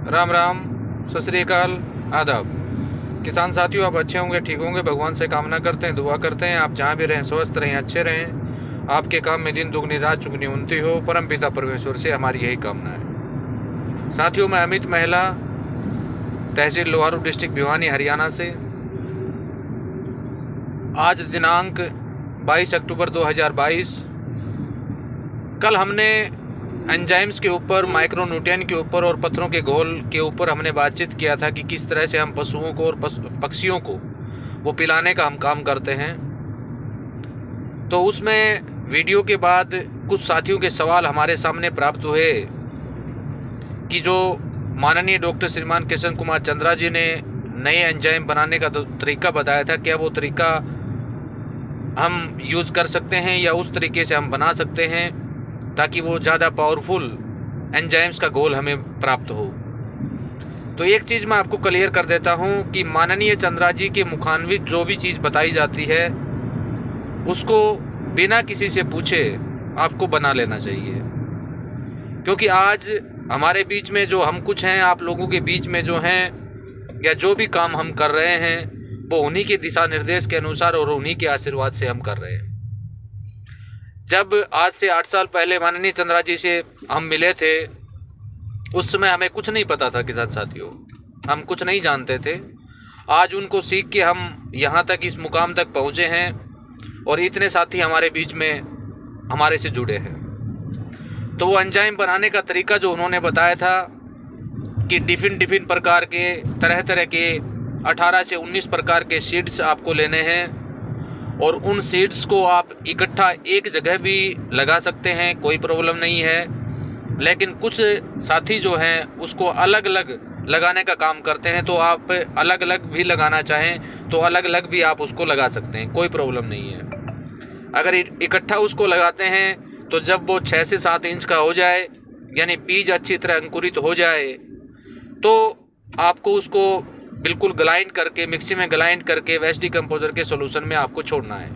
राम राम, सत श्री अकाल, आदाब। किसान साथियों, आप अच्छे होंगे, ठीक होंगे, भगवान से कामना करते हैं, दुआ करते हैं आप जहाँ भी रहें स्वस्थ रहें, अच्छे रहें, आपके काम में दिन दुगनी रात चुगनी उन्नति हो। परम पिता परमेश्वर से हमारी यही कामना है। साथियों, मैं अमित महिला, तहसील लोहारू, डिस्ट्रिक्ट भिवानी, हरियाणा से। आज दिनांक 22 अक्टूबर 2022। कल हमने एंजाइम्स के ऊपर, माइक्रोन्यूट्रिएंट के ऊपर और पत्थरों के घोल के ऊपर हमने बातचीत किया था कि किस तरह से हम पशुओं को और पक्षियों को वो पिलाने का हम काम करते हैं। तो उसमें वीडियो के बाद कुछ साथियों के सवाल हमारे सामने प्राप्त हुए कि जो माननीय डॉक्टर श्रीमान किशन कुमार चंद्रा जी ने नए एंजाइम बनाने का तरीका बताया था, क्या वो तरीका हम यूज़ कर सकते हैं या उस तरीके से हम बना सकते हैं ताकि वो ज़्यादा पावरफुल एंजाइम्स का घोल हमें प्राप्त हो। तो एक चीज़ मैं आपको क्लियर कर देता हूँ कि माननीय चंद्रा जी के मुखान्वित जो भी चीज़ बताई जाती है उसको बिना किसी से पूछे आपको बना लेना चाहिए, क्योंकि आज हमारे बीच में जो हम कुछ हैं, आप लोगों के बीच में जो हैं या जो भी काम हम कर रहे हैं वो उन्हीं के दिशा निर्देश के अनुसार और उन्हीं के आशीर्वाद से हम कर रहे हैं। जब आज से 8 साल पहले माननीय चंद्रा जी से हम मिले थे, उस समय हमें कुछ नहीं पता था किसान साथियों, हम कुछ नहीं जानते थे। आज उनको सीख के हम यहाँ तक, इस मुकाम तक पहुँचे हैं और इतने साथी हमारे बीच में हमारे से जुड़े हैं। तो वो एंजाइम बनाने का तरीका जो उन्होंने बताया था कि डिफिन प्रकार के, तरह तरह के 18 से 19 प्रकार के सीड्स आपको लेने हैं और उन सीड्स को आप इकट्ठा एक जगह भी लगा सकते हैं, कोई प्रॉब्लम नहीं है। लेकिन कुछ साथी जो हैं उसको अलग अलग लगाने का काम करते हैं, तो आप अलग अलग भी लगाना चाहें तो अलग अलग भी आप उसको लगा सकते हैं, कोई प्रॉब्लम नहीं है। अगर इकट्ठा उसको लगाते हैं तो जब वो 6 से 7 इंच का हो जाए, यानी बीज अच्छी तरह अंकुरित हो जाए, तो आपको उसको बिल्कुल ग्लाइंड करके, मिक्सी में ग्लाइंड करके वेस्ट डिकम्पोजर के सॉल्यूशन में आपको छोड़ना है।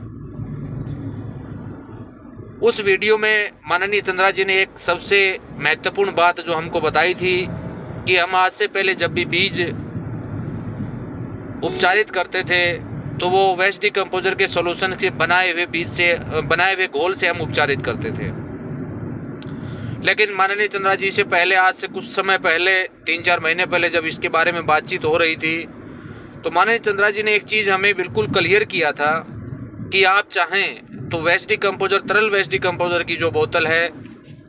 उस वीडियो में माननीय चंद्रा जी ने एक सबसे महत्वपूर्ण बात जो हमको बताई थी कि हम आज से पहले जब भी बीज उपचारित करते थे तो वो वेस्ट डिकम्पोजर के सॉल्यूशन से बनाए हुए बीज से, बनाए हुए घोल से हम उपचारित करते थे। लेकिन माननीय चंद्रा जी से पहले, आज से कुछ समय पहले, 3-4 महीने पहले जब इसके बारे में बातचीत हो रही थी, तो माननीय चंद्रा जी ने एक चीज़ हमें बिल्कुल क्लियर किया था कि आप चाहें तो वेस्ट डिकम्पोजर, तरल वेस्ट डिकम्पोजर की जो बोतल है,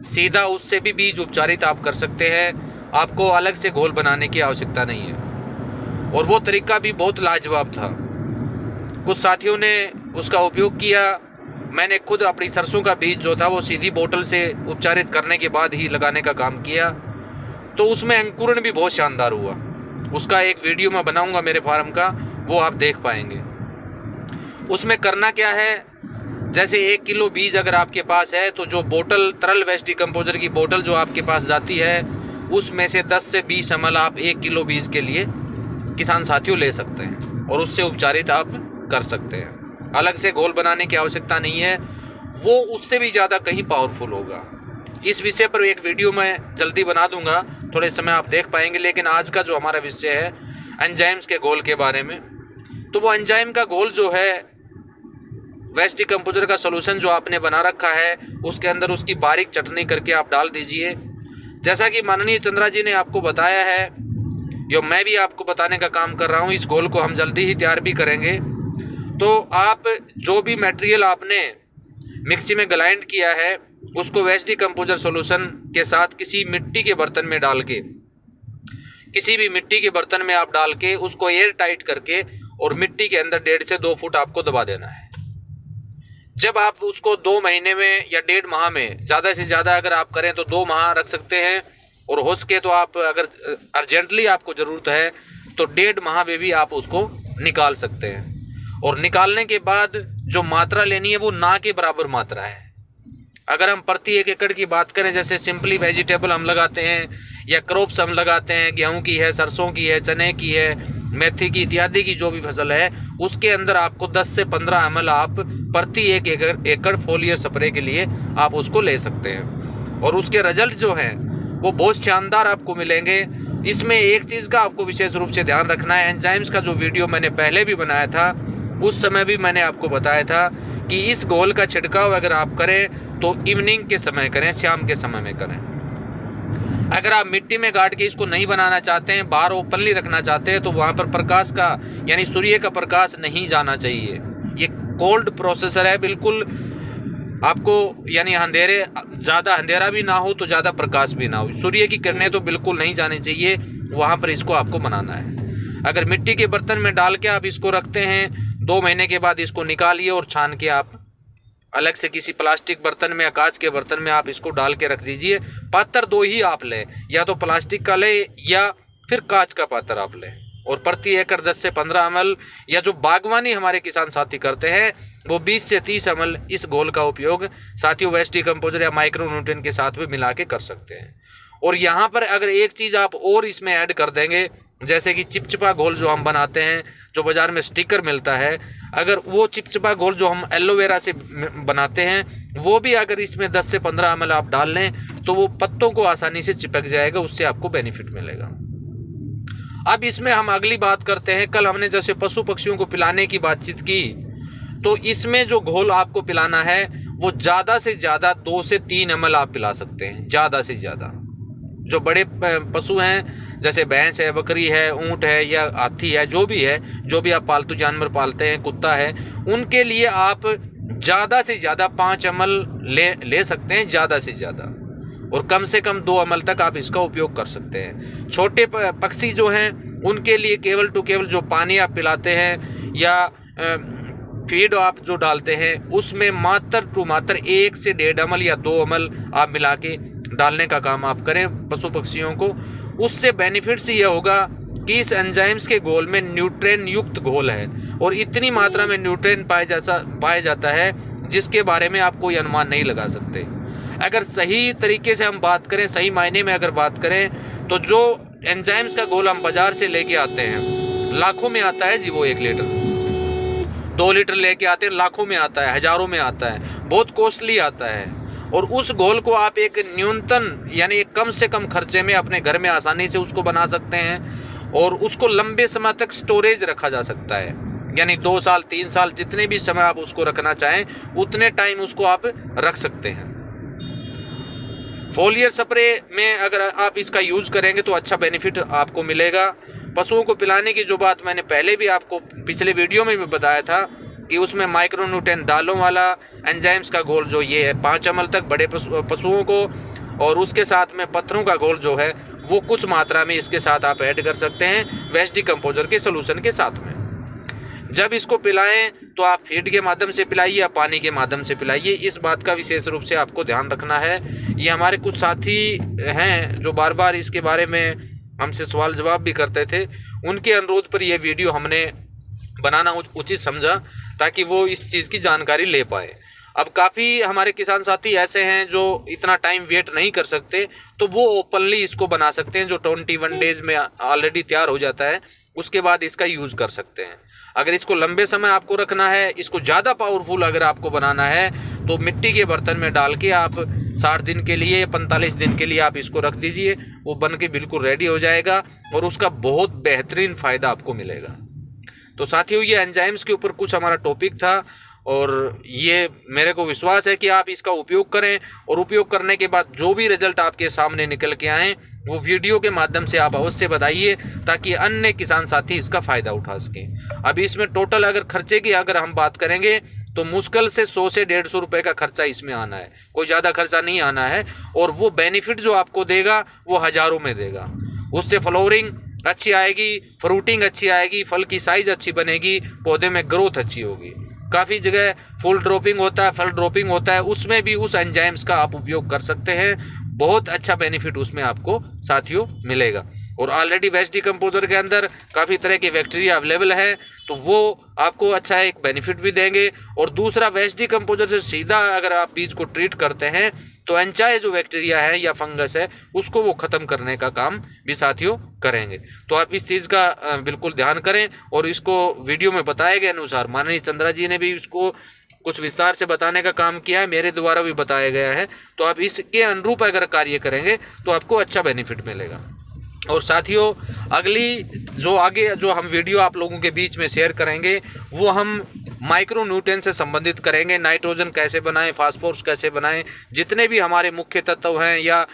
सीधा उससे भी बीज उपचारित आप कर सकते हैं। आपको अलग से घोल बनाने की आवश्यकता नहीं है। और वो तरीका भी बहुत लाजवाब था। कुछ साथियों ने उसका उपयोग किया। मैंने खुद अपनी सरसों का बीज जो था वो सीधी बोतल से उपचारित करने के बाद ही लगाने का काम किया, तो उसमें अंकुरण भी बहुत शानदार हुआ। उसका एक वीडियो मैं बनाऊंगा मेरे फार्म का, वो आप देख पाएंगे। उसमें करना क्या है, जैसे 1 किलो बीज अगर आपके पास है तो जो बोतल, तरल वेस्ट डिकम्पोजर की बोतल जो आपके पास जाती है, उसमें से 10 से 20 ml आप 1 किलो बीज के लिए किसान साथियों ले सकते हैं और उससे उपचारित आप कर सकते हैं। अलग से घोल बनाने की आवश्यकता नहीं है, वो उससे भी ज़्यादा कहीं पावरफुल होगा। इस विषय पर एक वीडियो मैं जल्दी बना दूंगा, थोड़े समय आप देख पाएंगे। लेकिन आज का जो हमारा विषय है एंजाइम्स के घोल के बारे में, तो वो एंजाइम का घोल जो है, वेस्ट डिकम्पोजर का सॉल्यूशन जो आपने बना रखा है, उसके अंदर उसकी बारीक चटनी करके आप डाल दीजिए। जैसा कि माननीय चंद्रा जी ने आपको बताया है, यो मैं भी आपको बताने का काम कर रहा हूँ। इस घोल को हम जल्दी ही तैयार भी करेंगे। तो आप जो भी मटेरियल आपने मिक्सी में ग्राइंड किया है उसको वेस्ट डिकम्पोजर सॉल्यूशन के साथ किसी मिट्टी के बर्तन में डाल के, किसी भी मिट्टी के बर्तन में आप डाल के उसको एयर टाइट करके और मिट्टी के अंदर 1.5 से 2 फुट आपको दबा देना है। जब आप उसको 2 महीने में या 1.5 माह में, ज़्यादा से ज़्यादा अगर आप करें तो 2 माह रख सकते हैं, और हो सके तो आप अगर अर्जेंटली आपको ज़रूरत है तो 1.5 माह में भी आप उसको निकाल सकते हैं। और निकालने के बाद जो मात्रा लेनी है वो ना के बराबर मात्रा है। अगर हम प्रति 1 एकड़ की बात करें, जैसे सिंपली वेजिटेबल हम लगाते हैं या क्रॉप्स हम लगाते हैं, गेहूं की है, सरसों की है, चने की है, मेथी की, इत्यादि की जो भी फसल है, उसके अंदर आपको 10 से 15 ml आप प्रति 1 एकड़ फोलियर स्प्रे के लिए आप उसको ले सकते हैं। और उसके रिजल्ट जो हैं वो बहुत शानदार आपको मिलेंगे। इसमें एक चीज़ का आपको विशेष रूप से ध्यान रखना है, एंजाइम्स का जो वीडियो मैंने पहले भी बनाया था उस समय भी मैंने आपको बताया था कि इस घोल का छिड़काव अगर आप करें तो इवनिंग के समय करें, शाम के समय में करें। अगर आप मिट्टी में गाड़ के इसको नहीं बनाना चाहते हैं, बाहर ओपनली रखना चाहते हैं, तो वहाँ पर प्रकाश का यानी सूर्य का प्रकाश नहीं जाना चाहिए। ये कोल्ड प्रोसेसर है, बिल्कुल आपको यानी अंधेरे, ज़्यादा अंधेरा भी ना हो तो ज़्यादा प्रकाश भी ना हो, सूर्य की किरणें तो बिल्कुल नहीं जानी चाहिए, वहाँ पर इसको आपको बनाना है। अगर मिट्टी के बर्तन में डाल के आप इसको रखते हैं, 2 महीने के बाद इसको निकालिए और छान के आप अलग से किसी प्लास्टिक बर्तन में या कांच के बर्तन में आप इसको डाल के रख दीजिए। पात्र 2 ही आप लें, या तो प्लास्टिक का लें या फिर कांच का पात्र आप लें, और प्रति एकड़ 10 से 15 ml, या जो बागवानी हमारे किसान साथी करते हैं वो 20 से 30 ml इस घोल का उपयोग साथियों वेस्ट डिकम्पोजर या माइक्रो न्यूट्रिएंट के साथ भी मिला के कर सकते हैं। और यहाँ पर अगर एक चीज़ आप और इसमें ऐड कर देंगे, जैसे कि चिपचिपा घोल जो हम बनाते हैं, जो बाज़ार में स्टिकर मिलता है, अगर वो चिपचिपा घोल जो हम एलोवेरा से बनाते हैं वो भी अगर इसमें 10 से 15 ml आप डाल लें तो वो पत्तों को आसानी से चिपक जाएगा, उससे आपको बेनिफिट मिलेगा। अब इसमें हम अगली बात करते हैं। कल हमने जैसे पशु पक्षियों को पिलाने की बातचीत की, तो इसमें जो घोल आपको पिलाना है वो ज़्यादा से ज़्यादा 2 से 3 ml आप पिला सकते हैं, ज़्यादा से ज़्यादा। जो बड़े पशु हैं जैसे भैंस है, बकरी है, ऊँट है या हाथी है, जो भी है, जो भी आप पालतू जानवर पालते हैं, कुत्ता है, उनके लिए आप ज़्यादा से ज़्यादा 5 ml ले सकते हैं, ज़्यादा से ज़्यादा, और कम से कम 2 ml तक आप इसका उपयोग कर सकते हैं। छोटे पक्षी जो हैं उनके लिए केवल टू केवल जो पानी आप पिलाते हैं या फीड आप जो डालते हैं उसमें मात्र 1 से 1.5 ml या 2 ml आप मिला के डालने का काम आप करें पशु पक्षियों को। उससे बेनिफिट्स ये होगा कि इस एंजाइम्स के घोल में न्यूट्रिएंट युक्त घोल है और इतनी मात्रा में न्यूट्रिएंट पाया जाता है जिसके बारे में आप कोई अनुमान नहीं लगा सकते। अगर सही तरीके से हम बात करें, सही मायने में अगर बात करें, तो जो एंजाइम्स का घोल हम बाजार से लेके आते हैं, लाखों में आता है जी, वो 1 लीटर 2 लीटर लेके आते हैं, लाखों में आता है, हजारों में आता है, बहुत कॉस्टली आता है। और उस घोल को आप एक न्यूनतम यानी कम से कम खर्चे में अपने घर में आसानी से उसको बना सकते हैं और उसको लंबे समय तक स्टोरेज रखा जा सकता है, यानी 2 साल 3 साल जितने भी समय आप उसको रखना चाहें उतने टाइम उसको आप रख सकते हैं। फोलियर स्प्रे में अगर आप इसका यूज़ करेंगे तो अच्छा बेनिफिट आपको मिलेगा। पशुओं को पिलाने की जो बात मैंने पहले भी आपको पिछले वीडियो में भी बताया था कि उसमें माइक्रो न्यूट्रिएंट दालों वाला एंजाइम्स का घोल जो ये है 5 ml तक बड़े पशुओं को, और उसके साथ में पत्थरों का घोल जो है वो कुछ मात्रा में इसके साथ आप ऐड कर सकते हैं वेस्ट डिकम्पोजर के सोल्यूशन के साथ में। जब इसको पिलाएं तो आप फीड के माध्यम से पिलाइए या पानी के माध्यम से पिलाइए, इस बात का विशेष रूप से आपको ध्यान रखना है। ये हमारे कुछ साथी हैं जो बार बार इसके बारे में हमसे सवाल जवाब भी करते थे, उनके अनुरोध पर यह वीडियो हमने बनाना उचित समझा ताकि वो इस चीज़ की जानकारी ले पाए। अब काफ़ी हमारे किसान साथी ऐसे हैं जो इतना टाइम वेट नहीं कर सकते, तो वो ओपनली इसको बना सकते हैं, जो 21 डेज में ऑलरेडी तैयार हो जाता है, उसके बाद इसका यूज़ कर सकते हैं। अगर इसको लंबे समय आपको रखना है, इसको ज़्यादा पावरफुल अगर आपको बनाना है, तो मिट्टी के बर्तन में डाल के आप 60 दिन के लिए 45 दिन के लिए आप इसको रख दीजिए, वो बन के बिल्कुल रेडी हो जाएगा और उसका बहुत बेहतरीन फ़ायदा आपको मिलेगा। तो साथियों, ये एंजाइम्स के ऊपर कुछ हमारा टॉपिक था और ये मेरे को विश्वास है कि आप इसका उपयोग करें और उपयोग करने के बाद जो भी रिजल्ट आपके सामने निकल के आएँ वो वीडियो के माध्यम से आप अवश्य बताइए ताकि अन्य किसान साथी इसका फ़ायदा उठा सकें। अभी इसमें टोटल अगर खर्चे की अगर हम बात करेंगे तो मुश्किल से 100 से 150 रुपये का खर्चा इसमें आना है, कोई ज़्यादा खर्चा नहीं आना है, और वो बेनिफिट जो आपको देगा वो हज़ारों में देगा। उससे फ्लावरिंग अच्छी आएगी, फ्रूटिंग अच्छी आएगी, फल की साइज़ अच्छी बनेगी, पौधे में ग्रोथ अच्छी होगी। काफ़ी जगह फुल ड्रॉपिंग होता है, फल ड्रॉपिंग होता है, उसमें भी उस एंजाइम्स का आप उपयोग कर सकते हैं, बहुत अच्छा बेनिफिट उसमें आपको साथियों मिलेगा। और ऑलरेडी वेस्ट डिकम्पोजर के अंदर काफ़ी तरह के बैक्टीरिया अवेलेबल हैं, तो वो आपको अच्छा एक बेनिफिट भी देंगे। और दूसरा, वेस्ट डिकम्पोजर से सीधा अगर आप बीज को ट्रीट करते हैं तो एंचाई जो बैक्टीरिया है या फंगस है उसको वो ख़त्म करने का काम भी साथियों करेंगे। तो आप इस चीज़ का बिल्कुल ध्यान करें और इसको वीडियो में बताए गए अनुसार माननीय चंद्रा जी ने भी इसको कुछ विस्तार से बताने का काम किया है, मेरे द्वारा भी बताया गया है, तो आप इसके अनुरूप अगर कार्य करेंगे तो आपको अच्छा बेनिफिट मिलेगा। और साथियों, अगली जो आगे जो हम वीडियो आप लोगों के बीच में शेयर करेंगे वो हम माइक्रो न्यूट्रिएंट से संबंधित करेंगे। नाइट्रोजन कैसे बनाएं, फास्फोरस कैसे बनाएं, जितने भी हमारे मुख्य तत्व हैं या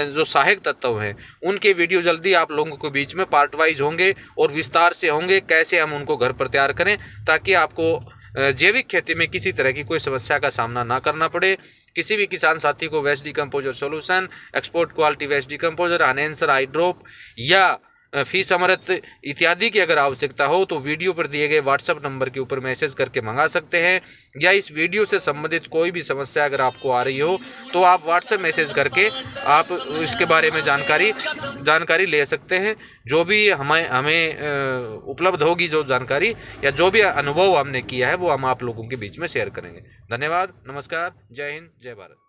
जो सहायक तत्व हैं उनके वीडियो जल्दी आप लोगों के बीच में पार्ट वाइज होंगे और विस्तार से होंगे, कैसे हम उनको घर पर तैयार करें ताकि आपको जैविक खेती में किसी तरह की कोई समस्या का सामना ना करना पड़े। किसी भी किसान साथी को waste decomposer solution, export quality waste decomposer, अनएंसर आई ड्रॉप या फीस अमृत इत्यादि की अगर आवश्यकता हो तो वीडियो पर दिए गए व्हाट्सएप नंबर के ऊपर मैसेज करके मंगा सकते हैं, या इस वीडियो से संबंधित कोई भी समस्या अगर आपको आ रही हो तो आप व्हाट्सएप मैसेज करके आप इसके बारे में जानकारी ले सकते हैं। जो भी हमें उपलब्ध होगी जो जानकारी या जो भी अनुभव हमने किया है वो हम आप लोगों के बीच में शेयर करेंगे। धन्यवाद, नमस्कार, जय हिंद, जय भारत।